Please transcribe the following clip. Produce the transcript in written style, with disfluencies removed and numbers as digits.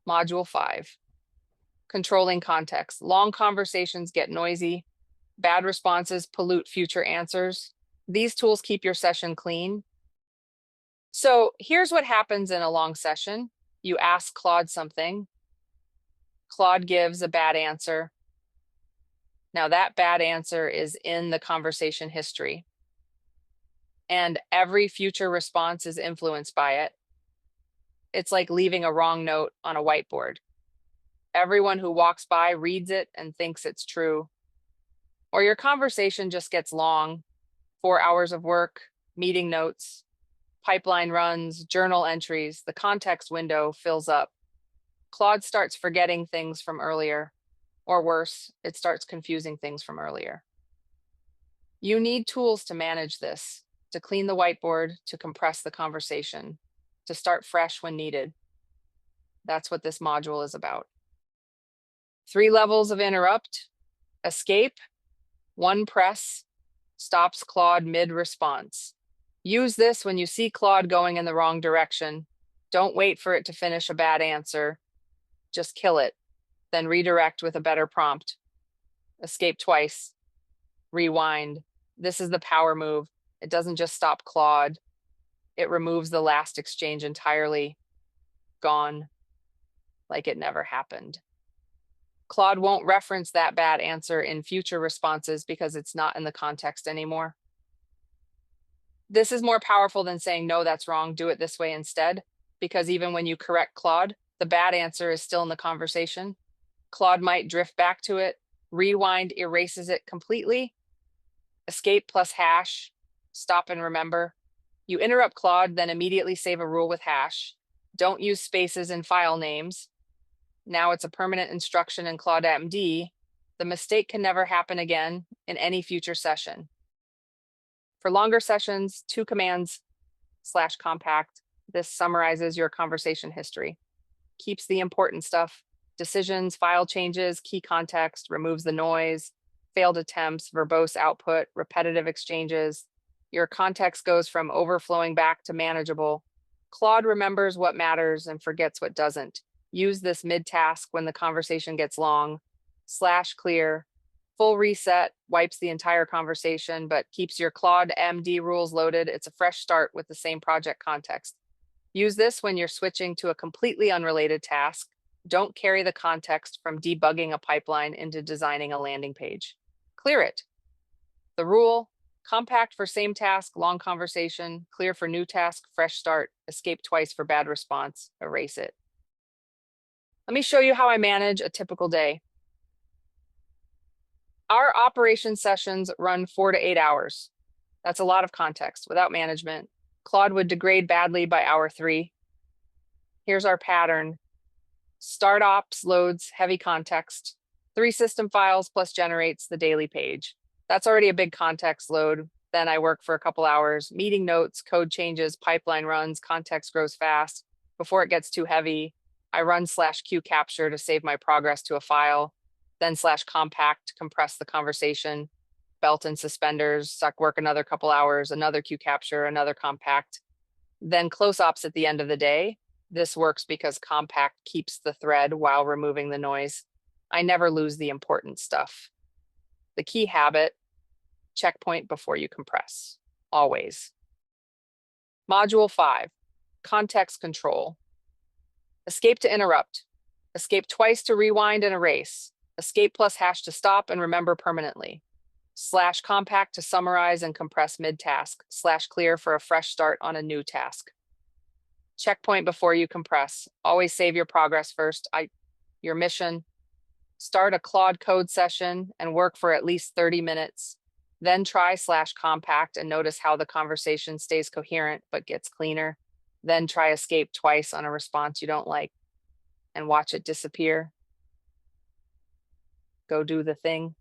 Module 5, controlling context. Long conversations get noisy. Bad responses pollute future answers. These tools keep your session clean. So here's what happens in a long session. You ask Claude something. Claude gives a bad answer. Now that bad answer is in the conversation history. And every future response is influenced by it. It's like leaving a wrong note on a whiteboard. Everyone who walks by reads it and thinks it's true. Or your conversation just gets long. 4 hours of work, meeting notes, pipeline runs, journal entries, the context window fills up. Claude starts forgetting things from earlier, or worse, it starts confusing things from earlier. You need tools to manage this, to clean the whiteboard, to compress the conversation, to start fresh when needed. That's what this module is about. 3 levels of interrupt: escape, 1 press, stops Claude mid-response. Use this when you see Claude going in the wrong direction. Don't wait for it to finish a bad answer. Just kill it, then redirect with a better prompt. Escape twice. Rewind. This is the power move. It doesn't just stop Claude. It removes the last exchange entirely. Gone. Like it never happened. Claude won't reference that bad answer in future responses because it's not in the context anymore. This is more powerful than saying, no, that's wrong, do it this way instead, because even when you correct Claude, the bad answer is still in the conversation. Claude might drift back to it. Rewind erases it completely. Escape plus hash, stop and remember. You interrupt Claude, then immediately save a rule with hash. Don't use spaces in file names. Now it's a permanent instruction in Claude MD. The mistake can never happen again in any future session. For longer sessions, 2 commands /compact. This summarizes your conversation history. Keeps the important stuff: decisions, file changes, key context, removes the noise, failed attempts, verbose output, repetitive exchanges. Your context goes from overflowing back to manageable. Claude remembers what matters and forgets what doesn't. Use this mid-task when the conversation gets long. /clear. Full reset wipes the entire conversation, but keeps your Claude MD rules loaded. It's a fresh start with the same project context. Use this when you're switching to a completely unrelated task. Don't carry the context from debugging a pipeline into designing a landing page. Clear it. The rule: compact for same task, long conversation; clear for new task, fresh start; escape twice for bad response, erase it. Let me show you how I manage a typical day. Our operation sessions run 4 to 8 hours. That's a lot of context. Without management, Claude would degrade badly by hour 3. Here's our pattern. Start ops loads heavy context. 3 system files plus generates the daily page. That's already a big context load. Then I work for a couple hours. Meeting notes, code changes, pipeline runs, context grows fast. Before it gets too heavy, I run /Q capture to save my progress to a file. Then /compact to compress the conversation. Belt and suspenders, work another couple hours, another Q capture, another compact. Then close ops at the end of the day. This works because compact keeps the thread while removing the noise. I never lose the important stuff. The key habit: checkpoint before you compress. Always. Module 5, context control. Escape to interrupt. Escape twice to rewind and erase. Escape plus hash to stop and remember permanently. /compact to summarize and compress mid-task. /clear for a fresh start on a new task. Checkpoint before you compress. Always save your progress first. Your mission: start a Claude Code session and work for at least 30 minutes. Then try /compact and notice how the conversation stays coherent but gets cleaner. Then try escape twice on a response you don't like and watch it disappear. Go do the thing.